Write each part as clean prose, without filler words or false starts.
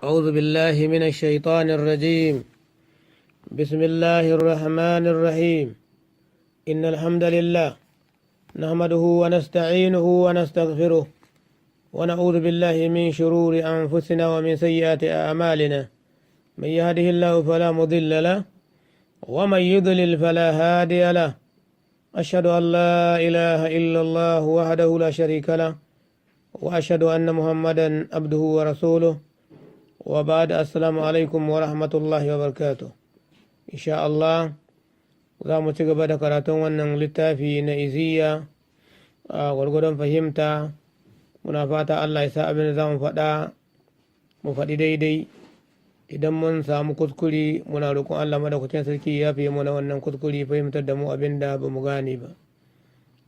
أعوذ بالله من الشيطان الرجيم. بسم الله الرحمن الرحيم. إن الحمد لله نحمده ونستعينه ونستغفره ونعوذ بالله من شرور أنفسنا ومن سيئات أعمالنا. من يهده الله فلا مضل له ومن يضلل فلا هادي له. أشهد أن لا إله إلا الله وحده لا شريك له وأشهد أن محمدا عبده ورسوله. وبعد السلام عليكم ورحمة الله وبركاته. إن شاء الله za mu ci gaba da karatun wannan littafi na iziya a gwargwadon fahimta. Muna fata Allah ya sa abin da za mu faɗa mu faɗi daidai. Idan mun samu kuskure muna roƙon Allah madaukakin sarki ya fiye mana wannan kuskure, fahimtar da mu abin da ba mu gane ba.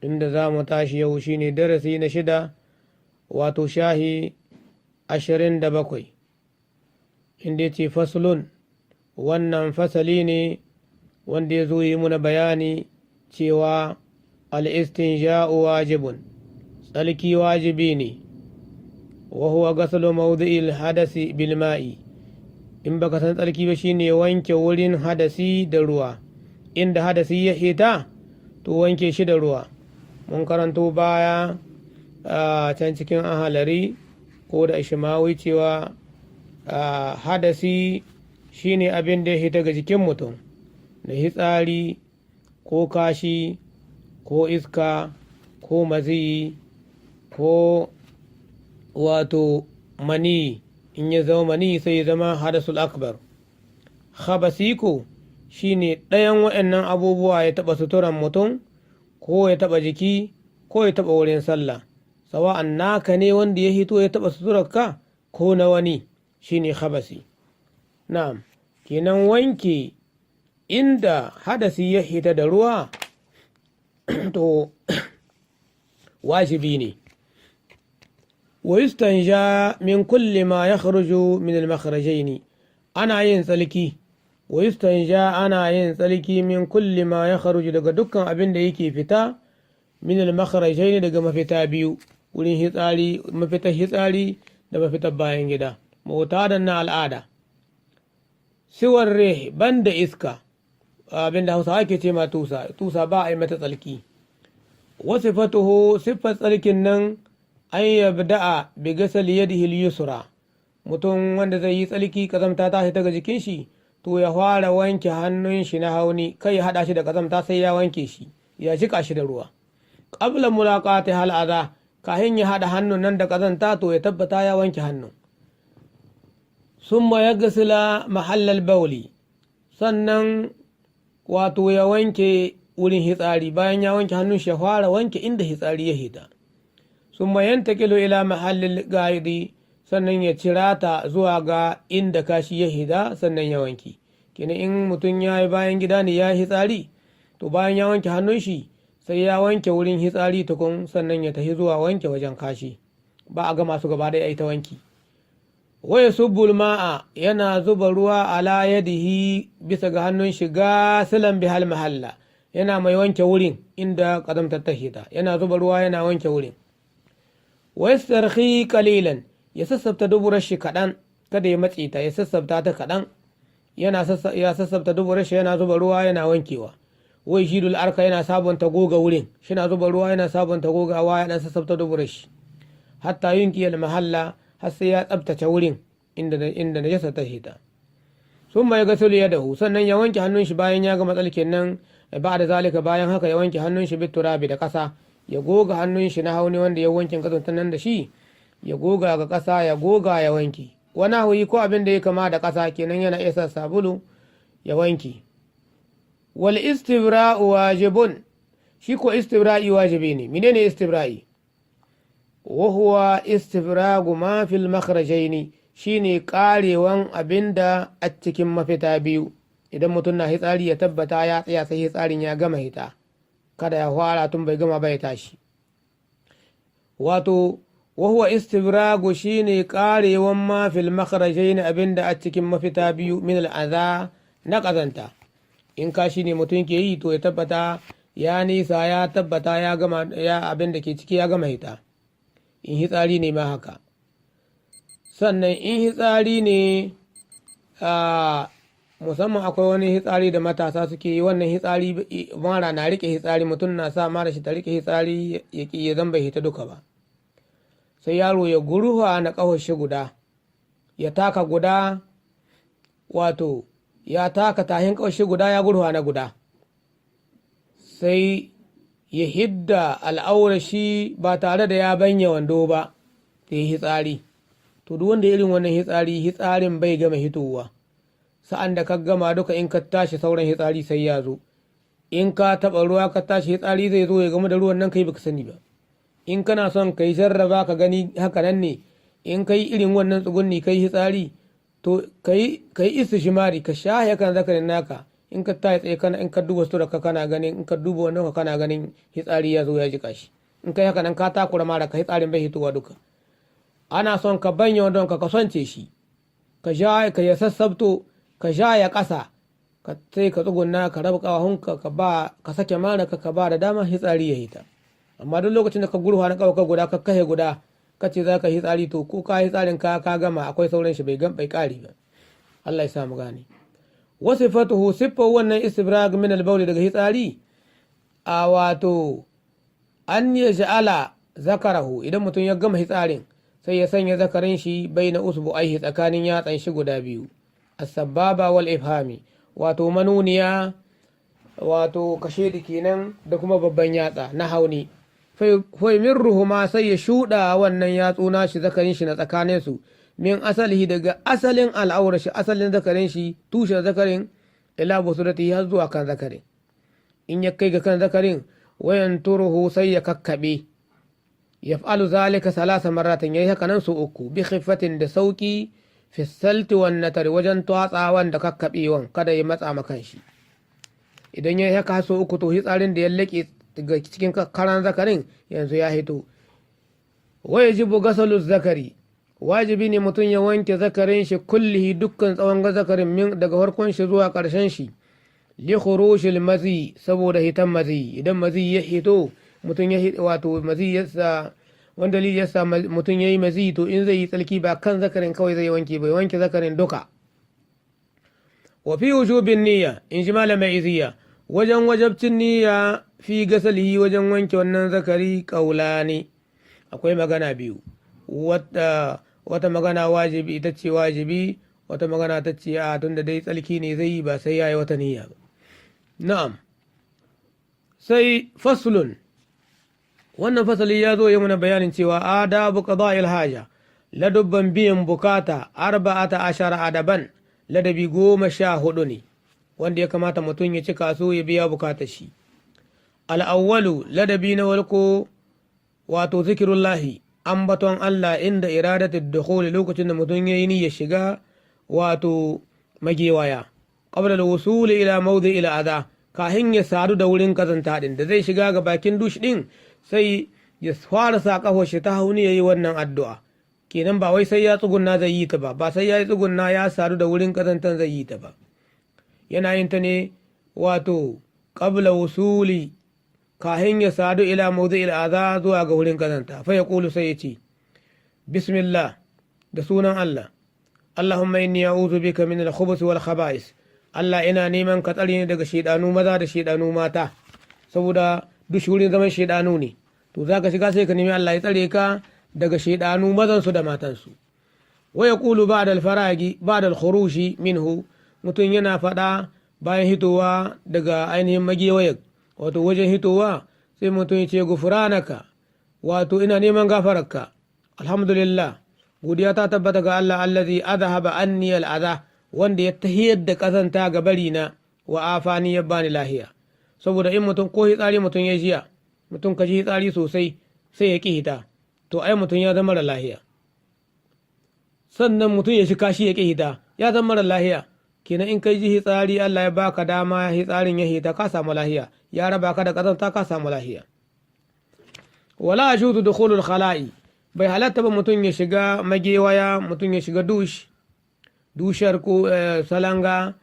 Inda za mu tashi yau shine darasi na 6, wato shahi 27, inda ya ce faslun. Wannan fasali ne wanda ya zo yi muna bayani cewa al'istinja'u wajibun, tsalki wajibi ne, wa huwa gasalu mawdi'il hadasi bil ma'i. In baka san tsalki ba shine wanke wurin hadasi da ruwa. Inda hadasi ya hita to wanke shi da ruwa. Mun karanto baya a can cikin ahalari ko da ishimawi cewa hadasi shine abin da ya hita ga jikin mutum, da hitsari ko kashi ko iska ko maziyi ko wato mani. In ya zama mani sai ya zama hadasul akbar. Khabasi ko shine ɗayan waɗannan abubuwa ya taɓa suturan mutum ko ya taɓa jiki ko ya taɓa wurin sallah, sawa'an naka ne wanda ya hito ya taɓa suturarka ko na wani, shine khabasi. Na'am, kenan wanke inda hadasi ya hita da ruwa to wajibi ne. wa yustanja min kulli ma yakhruju min al-makhrajaini. Ana yin tsalki. wa yustanja ana yin tsalki min kulli ma yakhruju daga dukkan abin da yake fita min al-makhrajaini daga mafita biyu, wurin hitsari, mafitar hitsari da mafitar bayan gida, mutadan na al'ada. siwar rih, banda iska, abinda Hausawa ke ce ma tusa ba a yi mata tsalki. wasu fatuhu, siffar tsalkin nan an yabda'a bi gasal yadihi al-yusra. Mutum wanda zai yi tsalki kazamta ta daga jikin shi to ya fara wanke hannun shi na hauni, kai ya hada shi da kazamta sai ya wanke shi, ya jika shi da ruwa. qabla mulaqati hal adha, kahin ya hada hannun nan da kazanta to ya tabbata ya wanke hannun. summa yaghsila mahallal bawli, sannan wato ya wanke wurin hitsari. Bayan ya wanke hannun shi ya fara wanke inda hitsari ya hita. summa yantakilu ila mahallil gaidi, sannan ya cirata zuwa ga inda kashi ya hita sannan ya wanke. Kenan in mutum ya yi bayan gida ne ya hitsari, to bayan ya wanke hannun shi sai ya wanke wurin hitsari tukun sannan ya tafi zuwa wanke wajen kashi. Ba a ga masu gaba da ta wanki. waya subbul ma'a, yana zuba ruwa ala yadihi bisa ga hannun shi gasilan bihal mahalla, yana mai wanke wurin inda kazamtar ta hita, yana zuba ruwa yana wanke wurin. wa yastarhi qalilan, ya sassabta duburar shi kaɗan, kada ya matsi ta, ya sassabta ta kaɗan. Ya sassabta duburar shi yana zuba ruwa yana wankewa. wai shidul arka, yana sabunta goga wurin, shina zuba ruwa yana sabunta gogawa, yana sassabta duburar shi hatta yunki al mahalla, har sai ya tsabtace wurin inda najasa ta hita. sun mai gasulu ya dahu, sannan ya wanke hannun shi bayan ya gama tsalkin nan. ba da zalika, bayan haka ya wanke hannun shi biturabi, da ƙasa. Ya goga hannun shi na hauni wanda ya wanke kazantar nan da shi, ya goga ga ƙasa, ya goga ya wanke. wani huyi ko abin da ya kama da ƙasa, kenan yana isa sabulu ya wanke. wal istibra'u wajibun, shi ko istibra'i wajibi ne. menene istibra'i? wa huwa istifragu ma fil makhrajaini, shine karewan abinda a cikin mafita biyu. Idan mutum na hitsari ya tabbata ya tsaya sai hitsarin ya gama hita, kada ya fara tun bai gama bai tashi. Wato wa huwa istifragu shine karewan ma fil makhrajaini, abinda a cikin mafita biyu, min al'adha, na kazanta. in kashi ne mutum ke yi to ya tabbata ya nisa, ya tabbata ya gama, ya abin da ke ciki ya gama hita. in hitsari ne ma haka. sannan in hitsari ne musamman akwai wani hitsari da matasa suke yi, wannan hitsari mara na rike hitsari, mutum na sa mara shi ta rike hitsari ya zan bai hita duka ba, sai yaro ya gurfa na ƙafar shi guda, ya taka guda, wato ya taka tahin ƙafar shi guda ya gurfa na guda, sai ya hidda al'aura shi ba tare da ya banya wando ba da ya hitsari. To duk wanda irin wannan hitsarin bai gama hitowa, sa'an da ka gama duka in ka tashi sauran hitsari sai ya zo, in ka taɓa ruwa ka tashi hitsari zai zo ya gama da ruwan nan kai baka sani ba. In kana son kai jarraba ka gani haka nan ne, in kai irin wannan tsugunni kai hitsari to kai istishmari ka shahe kan zakarin naka, in ka tashi tsaye kana in ka duba sutura ka kana ganin, in ka duba wannan ka kana ganin hitsari ya zo ya jika shi, in kai haka nan ka takura mara ka hitsarin bai hitowa duka. Ana son ka banya wandon ka kasance shi, ka sha ka ya sassabto, ka sha ya ƙasa, sai ka tsugunna ka raba ƙawahunka ka sake mara ka ba da dama hitsari ya hita. Amma duk lokacin da ka gurfa na ƙawaka guda ka kahe guda ka ce za ka hitsari, to ko ka hitsarin ka gama akwai sauran shi bai ƙari ba. Allah ya samu gane. Wasu fatuhu siffar wannan istibrag min al-bawl daga hitsari a wato an ya sha'ala zakarahu, idan mutum ya gama hitsarin sai ya sanya zakarin shi bai na usbu'aihi tsakanin yatsan shi guda biyu, as-sababa wal ifhami, wato manuniya wato kashe da kenan da kuma babban yatsa na hauni. Faimirruhu ma sai ya shuɗa wannan yatsu nashi zakarin shi na tsakanin su, min asalihi daga asalin al'aura shi, asalin zakarin shi, tushen zakarin ila busurati har zuwa kan zakarin. In ya kai ga kan zakarin wayan turuhu sai ya kakkaɓe, yaf'alu zalika salasa marratin, yayi haka nan su uku, bi khiffatin da sauki, fi salti wan natari, wajen twatsawan da kakkaɓewan kada ya matsa makan shi. Idan yayi haka so uku to hitsarin da ya laƙe daga cikin karan zakarin yanzu ya hito. Wajibu gasalu zakari, wajibi ne mutum ya wanke zakarin shi kullihi dukkan tsawon zakarin min daga farkon shi zuwa ƙarshen shi, li khurushil mazi, saboda hitan mazi. Idan mazi ya hito mutum ya wato mazi yasa wanda dalili yasa mutum yayi mazi, to in zai yi tsalki ba kan zakarin kawai zai wanke, bai wanke zakarin duka. Wa fi wujubin niyya, in ji malamai iziya, wajen wajabcin niyya fi gasalihi, wajen wanke wannan zakari kaulani, akwai magana biyu. Wata magana wajibi ita ce wajibi, wata magana ta ce a tun da dai tsalki ne zai yi ba sai ya yi wata niyya ba. Na'am. Sai faslun, wannan fasali ya zo yi mana bayanin cewa adabu qada'il haja, ladubban biyan bukata 14 adaban, ladabi 14 ne wanda ya kamata mutum ya cika su ya biya bukatar shi. Al'awwalu, ladabi na walko wato zikirullahi, ambaton Allah inda iradatul dukhul, lokacin da mutum yayi niyyar shiga wato magewaya, qabla al-wusul ila mawdi'il adha, kahin ya sadu da wurin kazanta din da zai shiga ga bakin dush din, sai ya fara sa kafar shi ta hauni yayi wannan addu'a. Kenan ba wai sai ya tsugunna zai yi ta ba sai ya yi tsugunna ya sadu da wurin kazantan zai yi ta ba, yana yin ta ne wato qabla wusuli, kahin ya sadu ila mawdi'il adha, zuwa ga wurin kazanta. Fa yaqulu, sai ya ce bismillah, da sunan Allah, Allahumma inni a'udhu bika min al-khubuthi wal khaba'is, Allah ina neman ka tsare ni daga shedanu maza da shedanu mata, saboda duk wurin zaman shedanu ne, to zaka shiga sai ka nemi Allah ya tsare ka daga shedanu mazan su da matan su. Wa yaqulu ba'da al-faragi ba'da al-khuruji minhu, mutum yana faɗa bayan hitowa daga ainihin magewayar, wato wajen hitowa sai mutum ya ce gufranaka, wato ina neman gafararka, alhamdulillah, godiya ta tabbata ga Allah, allazi adhaba anni al-adha, wanda ya tahiyar da kazanta ga bari na, wa afani ya bani lahiya. Saboda in mutum ko hitsari mutum ya jiya, mutum ka ji hitsari sosai sai ya ki hita, to ai mutum ya zama da lahiya. Sannan mutum ya shi kashi ya ki hita, ya zama da lahiya. Kenan in kai ji hitsari Allah ya baka dama hitsarin ya hita, ka samu lahiya, ya raba ka da kazanta ka samu lahiya. Wala ashutu dukhulul khala'i, bai halatta ba mutum ya shiga magewaya, mutum ya shiga dushar ko salanga,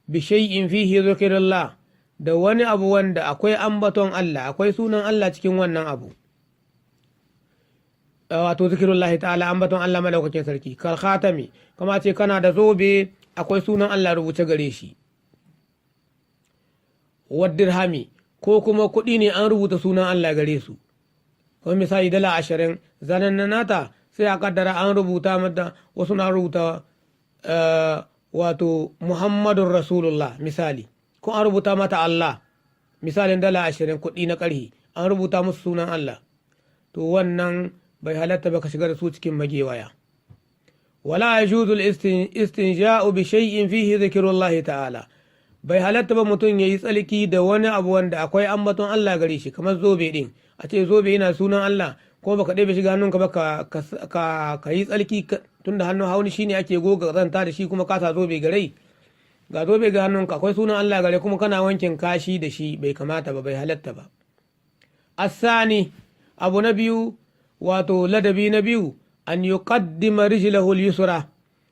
bi shay'in fihi zikrullah, da wani abu wanda akwai ambaton Allah, akwai sunan Allah cikin wannan abu. wato zikirullahi ta'ala ambaton Allah madaukakin sarki kal khatami kama ce kana da zobe akwai sunan Allah rubuce gare shi wadirhami ko kuma kuɗi ne an rubuta sunan Allah gare su kuma misali dala 20 zanen na nata sai a kaddara an rubuta mata wasu na rubuta wato Muhammadun Rasulullah misali ko an rubuta mata Allah misalin dala 20 kuɗi na ƙarhi an rubuta musu sunan Allah to wannan bai halatta ba ka shiga da su cikin magewaya wala yajuzu al-istinja'u bi shay'in fihi dhikrullahi ta'ala bai halatta ba mutum yayi tsalki da wani abu wanda akwai ambaton Allah gare shi kamar zobe din a ce zobe yana sunan Allah ko baka ɗebe shiga hannunka ba ka yi tsalki tunda hannun hauni shine ake goga zanta da shi kuma ka sa zobe gare ga zobe ga hannunka akwai sunan Allah gare kuma kana wankin kashi da shi bai kamata ba bai halatta ba asani abu na biyu wato ladabi na biyu an yuqaddima rijlahu al-yusra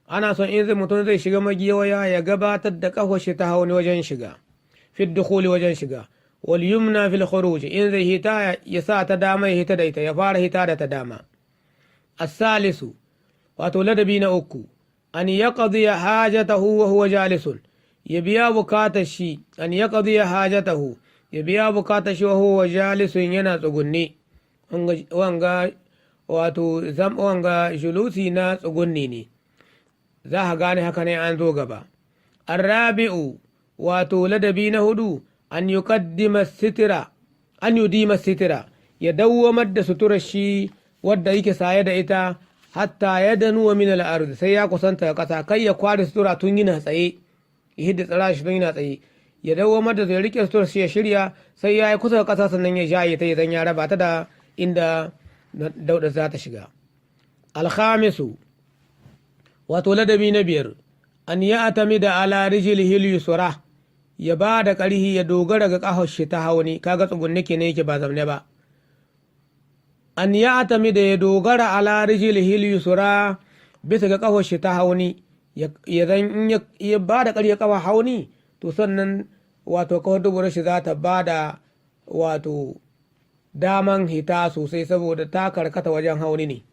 ana son in zai mutum zai shiga magiyawaya ya gabatar da kafar shi ta hauni wajen shiga fi dukhuli wajen shiga wal yumna fil khuruj in zai hita ya sa ta dama ya hita da ita ya fara hita da ta dama as-salisu wato ladabi na uku an yaqdi hajatahu wa huwa jalisun ya biya bukatar shi an yaqdi hajatahu ya biya bukatar shi wa huwa jalisun yana tsugunne wanga wato wanga julusi na tsugunni ne za ka gane haka ne an zo gaba arrabi'u wato ladabi na hudu an yuqaddima sitira an yudima sitira ya dawwamar da suturar shi wadda yake saye da ita hatta ya danuwa min al-ard sai ya kusanta kasa kai ya kware sutura tun yana tsaye ya hidda tsara shi tun yana tsaye ya dawwamar da zai rike suturar shi ya shirya sai ya yi kusa da kasa sannan ya jaye ta idan ya raba ta da inda dauda za ta shiga alkhamisu wato ladabi na biyar an ya atami da ala rijlihi al-yusra ya ba da ƙarhi ya dogara ga ƙahar shi ta hauni kaga tsugunne kenan yake ba zamne ba an ya atami da ya dogara ala rijlihi al-yusra bisa ga ƙahar shi ta hauni ya zan ya ba da ƙarhi ƙafa hauni to sannan wato ƙahar dubura shi za ta ba da wato daman hita sosai saboda ta karkata wajen hauni ne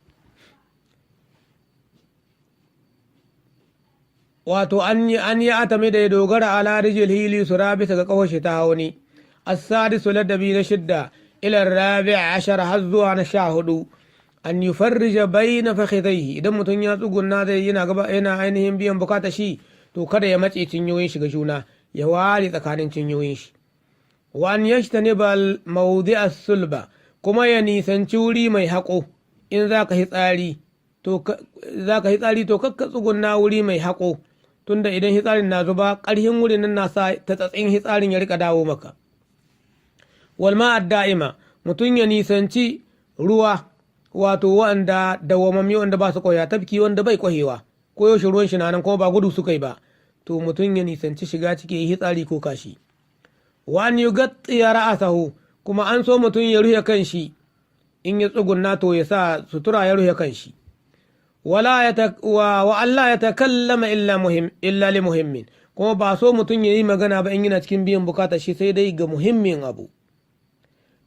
wato an yi atami da ya dogara ala rijil hili sura bisa ga kawashi ta hauni as-sadisu ladabi na shidda ila rabi' ashar har zuwa na 14 an yufarrija bayna fakhidaihi idan mutum ya tsugunna zai yana ainihin biyan bukata shi to kada ya matse cinyoyin shi ga juna ya ware tsakanin cinyoyin shi wa an yajtaniba mawdi' as-sulba kuma ya nisanci wuri mai haƙo in zaka hitsari to kakka tsugunna wuri mai haƙo tunda idan hitsarin na zuba ƙarhin wurin nan na sa ta tsatsin hitsarin ya rika dawo maka wal ma'ad da'ima mutum ya nisanci ruwa wato wanda dawamammi wanda ba su koya tafki wanda bai kwahewa ko yaushe ruwan shi nan kuma ba gudu suka yi ba to mutum ya nisanci shiga ciki hitsari ko kashi wa an yughatti ra'sahu kuma an so mutum ya ruhe kanshi in ya tsugunna to ya sa sutura ya ruhe kanshi wa Allah ya takallama illa li muhimmin kuma ba so mutum ya yi magana ba in yana cikin biyan bukatar shi sai dai ga muhimmin abu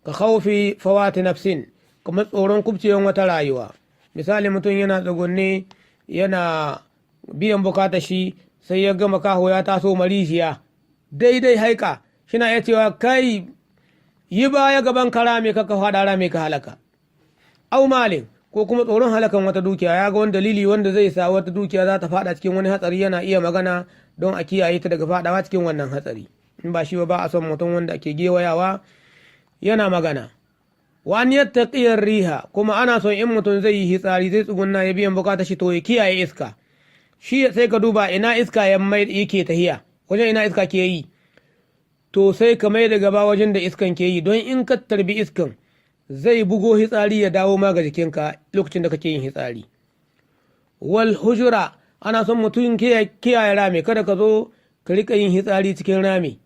ka khawfi fawati nafsin kuma tsoron kubcewan wata rayuwa misali mutum yana tsugunne yana biyan bukatar shi sai ya gama kaho ya taso marishiya daidai haika shina iya cewa kai yi baya gaban ka rame ka faɗa rame ka halaka au malin ko kuma tsoron halakan wata dukiya ya ga wani dalili wanda zai sa wata dukiya za ta faɗa cikin wani hatsari yana iya magana don a kiyaye ta daga faɗawa cikin wannan hatsari in ba shi ba a son mutum wanda ake gewayawa yana magana wani yattaqiyar riha kuma ana son in mutum zai yi hitsari zai tsugunna ya biyan bukata shi to ya kiyaye iska shi sai ka duba ina iska yake tahiya wajen ina iska ke yi to sai ka mai da gaba wajen da iskan ke yi don in ka tarbi iskan zai bugo hitsari ya dawo ma ga jikinka lokacin da kake yin hitsari wal hujura ana son mutum kiyaye rami kada ka zo ka rika yin hitsari cikin rami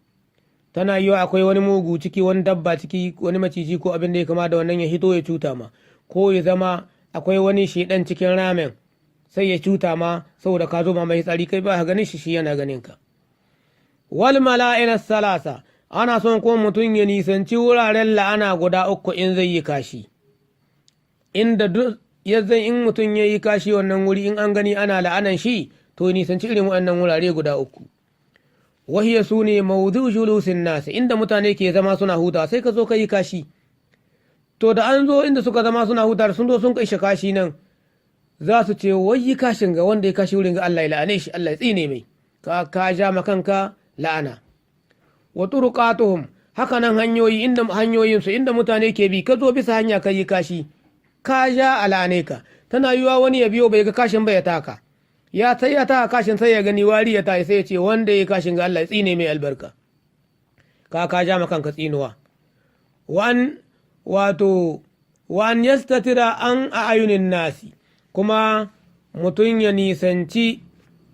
tana yiwa akwai wani mugu ciki wani dabba ciki wani maciji ko abin da ya kama da wannan ya hito ya cuta ma ko ya zama akwai wani shedan cikin ramin sai ya cuta ma saboda ka zo ma mai hitsari kai ba ka ganin shi yana ganin ka wal mala'ina salasa ana son kuma mutum ya nisanci wuraren la'ana guda uku in zai yi kashi inda duk yanzu in mutum ya yi kashi wannan wuri in an gani ana la'anan shi to nisanci irin waɗannan wurare guda uku. Wahiya su ne mawudu julusin nasi, inda mutane ke zama suna huta sai ka zo ka yi kashi. To da an zo inda suka zama suna huta sun zo sun kai kashi nan za su ce wai yi kashin ga wanda ya kashi wurin ga Allah ya la'ane shi, Allah ya tsine mai, ka ja makanka la'ana. Wa turuqatuhum, haka nan hanyoyinsu inda mutane ke bi, ka zo bisa hanya ka yi kashi ka ja al'ane ka, tana yiwa wani ya biyo bai ga kashin ba ya taka, ya taka kashin sai ya gani wari ya tayi sai ya ce wanda ya kashin ga Allah ya tsine mai albarka, ka ja makanka tsinuwa. Wan yastatira an ayunin nasi, kuma mutum ya nisanci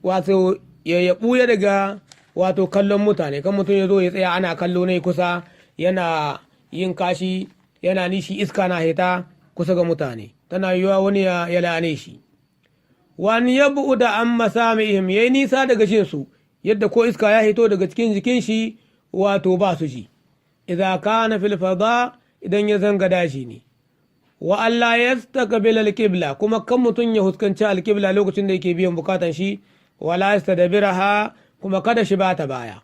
wato ya ɓuya daga wato kallon mutane, kan mutum ya zo ya tsaya ana kallo ne kusa yana yin kashi yana nishi iska na hita kusa ga mutane, tana yiwa wani ya la'ane shi. Wani ya bu'u da an masamihim, ya yi nisa daga jinsu yadda ko iska ya hito daga cikin jikin shi wato ba su ji. Idza kana fil fada, idan ya zanga daji ne. Wa Allah yastaqbil al-qibla, kuma kan mutum ya huskanci al-qibla lokacin da yake biyan bukatan shi, wala yastadbiraha, kuma kada shi bata baya.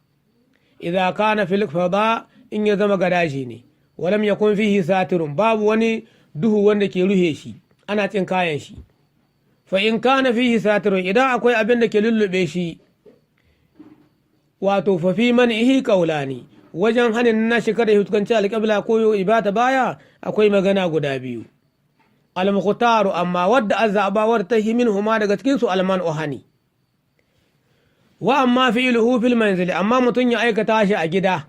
Idza kana fil fada, in ya zama gadaji ne, walam yakun fihi satirun, babu wani duhu wanda ke ruhe shi ana cin kayan shi. Fa in kana fihi satirun, idan akwai abin da ke lullube shi, wato fa fi man'ihi qawlani, wajen hanin na shi kada ya huskanci alƙibla ko ibata baya akwai magana guda biyu. Al-mukhtaru, amma wadda azzaba wadda ta himin huma daga cikin su alman ohani. Wa amma fi'luhu fil manzili, amma mutum ya aikata shi a gida,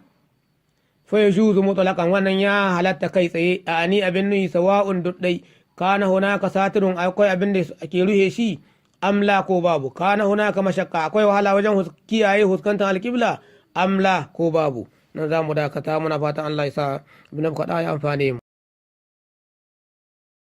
fa yajuzu mutlaqan, wannan ya halatta kai tsaye, ani abin nuyi sawa'un duddai, kana hunaka satirun, akwai abin da ake ruhe shi amla ko babu, kana hunaka mashakka, akwai wahala wajen kiyaye huskantar alƙibla amla ko babu. Nan za mu dakata, muna fatan Allah ya sa abin da muka ya amfane mu.